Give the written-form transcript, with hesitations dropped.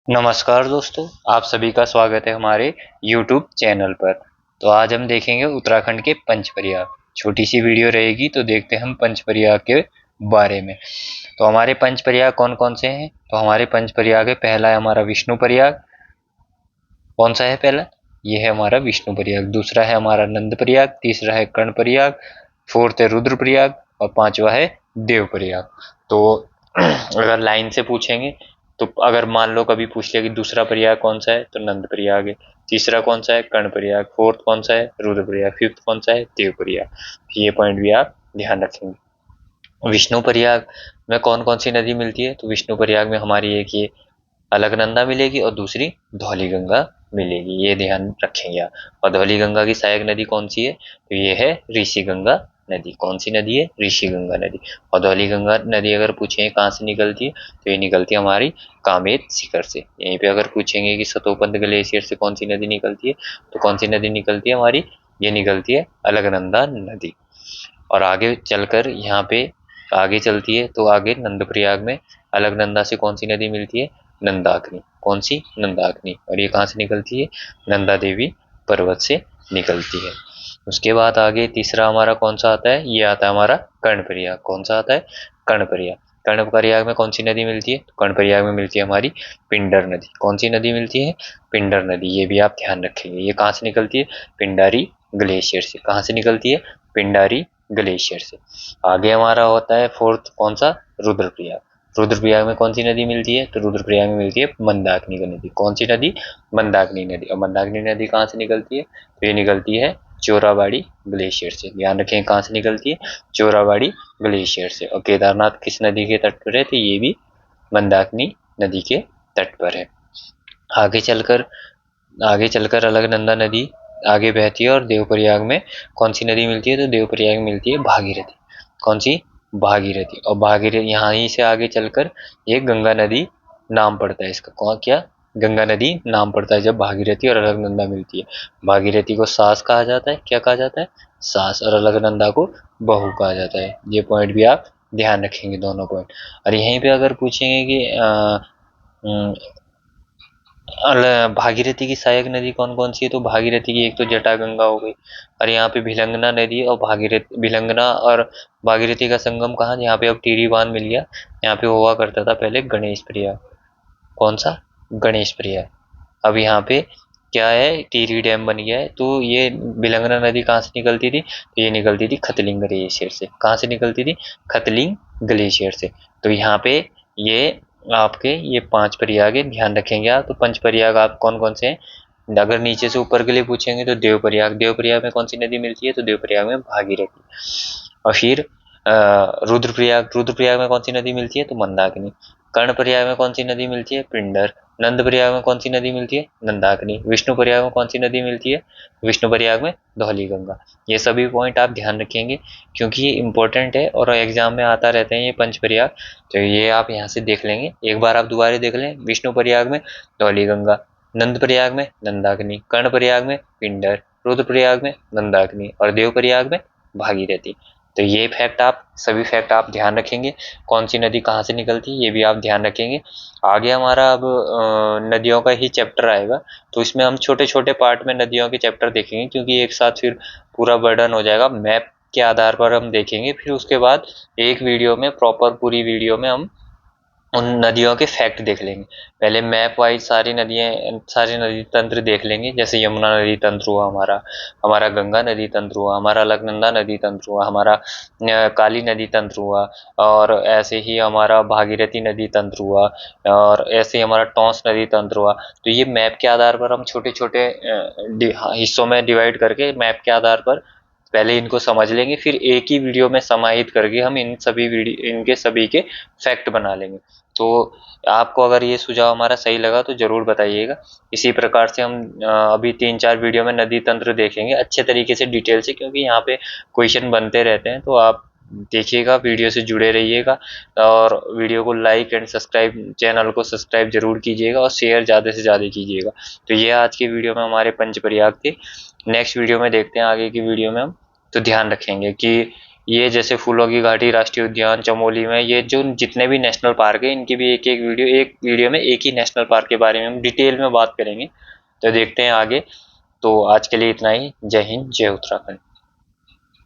नमस्कार दोस्तों, आप सभी का स्वागत है हमारे YouTube चैनल पर। तो आज हम देखेंगे उत्तराखंड के पंचपरियाग। छोटी सी वीडियो रहेगी, तो देखते हैं हम पंचपरियाग के बारे में। तो हमारे पंचपरियाग कौन कौन से हैं? तो हमारे पंचपरियाग है, पहला है हमारा विष्णु प्रयाग। कौन सा है पहला? ये है हमारा विष्णु प्रयाग। दूसरा है हमारा नंद प्रयाग। तीसरा है कर्ण प्रयाग। फोर्थ है रुद्र प्रयाग। और पांचवा है देव प्रयाग। तो अगर लाइन से पूछेंगे तो अगर मान लो कभी पूछ लिया कि दूसरा प्रयाग कौन सा है, तो नंद प्रयाग है। तीसरा कौन सा है? कर्ण प्रयाग। फोर्थ कौन सा है? रुद्र प्रयाग। फिफ्थ कौन सा है? देव प्रयाग। ये पॉइंट भी आप ध्यान रखेंगे। विष्णु प्रयाग में कौन कौन सी नदी मिलती है? तो विष्णु प्रयाग में हमारी एक ये अलकनंदा मिलेगी और दूसरी धौली गंगा मिलेगी, ये ध्यान रखेंगे आप। और धौली गंगा की सहायक नदी कौन सी है? तो ये है ऋषि गंगा नदी। कौन सी नदी है? ऋषि गंगा नदी। और धौली गंगा नदी अगर पूछेंगे कहाँ से निकलती है, तो ये निकलती है हमारी कामेत शिखर से। यहीं पे अगर पूछेंगे कि सतोपंथ ग्लेशियर से कौन सी नदी निकलती है, तो कौन सी नदी निकलती है हमारी? ये निकलती है अलकनंदा नदी। और आगे चलकर यहाँ पे आगे चलती है तो आगे नंदप्रयाग में अलकनंदा से कौन सी नदी मिलती है? नंदाग्नि। कौन सी? नंदाग्नि। और ये कहाँ से निकलती है? नंदा देवी पर्वत से निकलती है। उसके बाद आगे तीसरा हमारा कौन सा आता है? ये आता है हमारा कर्णप्रयाग। कौन सा आता है? कर्णप्रयाग। कर्णप्रयाग में कौन सी नदी मिलती है? तो कर्णप्रयाग में मिलती है हमारी पिंडर नदी। कौन सी नदी मिलती है? पिंडर नदी। ये भी आप ध्यान रखेंगे। ये कहाँ से निकलती है? पिंडारी ग्लेशियर से। कहाँ से निकलती है? पिंडारी ग्लेशियर से। आगे हमारा होता है फोर्थ कौन सा? रुद्रप्रयाग। रुद्रप्रयाग में कौन सी नदी मिलती है? तो रुद्रप्रयाग में मिलती है मंदाकिनी नदी। कौन सी नदी? मंदाकिनी नदी। और मंदाकिनी नदी कहाँ से निकलती है? तो ये निकलती है चोराबाड़ी ग्लेशियर से। ध्यान रखें कहाँ से निकलती है? चोराबाड़ी ग्लेशियर से। और केदारनाथ किस नदी के तट पर है? तो ये भी मंदाकिनी नदी के तट पर है। आगे चलकर आगे चलकर अलकनंदा नदी आगे बहती है और देवप्रयाग में कौन सी नदी मिलती है? तो देवप्रयाग में मिलती है भागीरथी। कौन सी? भागीरथी। और भागीरथी यहाँ ही से आगे चलकर ये गंगा नदी नाम पड़ता है इसका। कौन? क्या? गंगा नदी नाम पड़ता है जब भागीरथी और अलकनंदा मिलती है। भागीरथी को सास कहा जाता है। क्या कहा जाता है? सास। और अलकनंदा को बहू कहा जाता है। ये पॉइंट भी आप ध्यान रखेंगे, दोनों पॉइंट। और यहीं पे अगर पूछेंगे कि भागीरथी की सहायक नदी कौन कौन सी है, तो भागीरथी की एक तो जटागंगा हो गई, और यहाँ पे भिलंगना नदी और भिलंगना और भागीरथी का संगम कहाँ? यहाँ पे अब टिहरी बांध मिल गया। यहाँ पे हुआ करता था पहले गणेश प्रयाग। कौन सा? गणेश प्रयाग। अब यहाँ पे क्या है? टिहरी डैम बन गया है। तो ये भिलंगना नदी कहाँ से निकलती थी? तो ये निकलती थी खतलिंग ग्लेशियर से। कहाँ से निकलती थी? खतलिंग ग्लेशियर से। तो यहाँ पे ये आपके ये पांच प्रयाग है, ध्यान रखेंगे आप। तो पंच प्रयाग आप कौन कौन से हैं? अगर नीचे से ऊपर के लिए पूछेंगे तो देव प्रयाग। देव प्रयाग में कौन सी नदी मिलती है? तो देव प्रयाग में भागीरथी। और फिर रुद्रप्रयाग। रुद्रप्रयाग में कौन सी नदी मिलती है? तो मंदाकिनी। कर्णप्रयाग में कौन सी नदी मिलती है? पिंडर। नंद प्रयाग में कौन सी नदी मिलती है? नंदाकिनी। विष्णु प्रयाग में कौन सी नदी मिलती है? विष्णु प्रयाग में धौली गंगा। ये सभी पॉइंट आप ध्यान रखेंगे क्योंकि ये इंपॉर्टेंट है और एग्जाम में आता रहते हैं ये पंच प्रयाग। तो ये आप यहाँ से देख लेंगे, एक बार आप दोबारा देख लें। विष्णु प्रयाग में धौली गंगा, नंद प्रयाग में नंदाकिनी, कर्ण प्रयाग में पिंडर, रुद्र प्रयाग में नंदाकिनी और देव प्रयाग में भागीरथी। तो ये फैक्ट आप सभी फैक्ट आप ध्यान रखेंगे। कौन सी नदी कहाँ से निकलती है ये भी आप ध्यान रखेंगे। आगे हमारा अब नदियों का ही चैप्टर आएगा, तो इसमें हम छोटे छोटे पार्ट में नदियों के चैप्टर देखेंगे क्योंकि एक साथ फिर पूरा बर्डन हो जाएगा। मैप के आधार पर हम देखेंगे, फिर उसके बाद एक वीडियो में प्रॉपर पूरी वीडियो में हम उन नदियों के फैक्ट देख लेंगे। पहले मैप वाइज सारी नदियाँ सारे नदी तंत्र देख लेंगे, जैसे यमुना नदी तंत्र हुआ हमारा, हमारा गंगा नदी तंत्र हुआ, हमारा अलकनंदा नदी तंत्र हुआ, हमारा काली नदी तंत्र हुआ, और ऐसे ही हमारा भागीरथी नदी तंत्र हुआ, और ऐसे ही हमारा टॉन्स नदी तंत्र हुआ। तो ये मैप के आधार पर हम छोटे छोटे हिस्सों में डिवाइड करके मैप के आधार पर पहले इनको समझ लेंगे, फिर एक ही वीडियो में समाहित करके हम इनके सभी के फैक्ट बना लेंगे। तो आपको अगर ये सुझाव हमारा सही लगा तो जरूर बताइएगा। इसी प्रकार से हम अभी 3-4 वीडियो में नदी तंत्र देखेंगे अच्छे तरीके से डिटेल से, क्योंकि यहाँ पे क्वेश्चन बनते रहते हैं। तो आप देखिएगा, वीडियो से जुड़े रहिएगा और वीडियो को लाइक एंड सब्सक्राइब, चैनल को सब्सक्राइब जरूर कीजिएगा और शेयर ज़्यादा से ज़्यादा कीजिएगा। तो ये आज के वीडियो में हमारे पंच प्रयाग थे। नेक्स्ट वीडियो में देखते हैं आगे की वीडियो में हम। तो ध्यान रखेंगे कि ये जैसे फूलों की घाटी राष्ट्रीय उद्यान चमोली में, ये जो जितने भी नेशनल पार्क है इनकी भी एक वीडियो में एक ही नेशनल पार्क के बारे में हम डिटेल में बात करेंगे। तो देखते हैं आगे। तो आज के लिए इतना ही। जय हिंद, जय उत्तराखंड।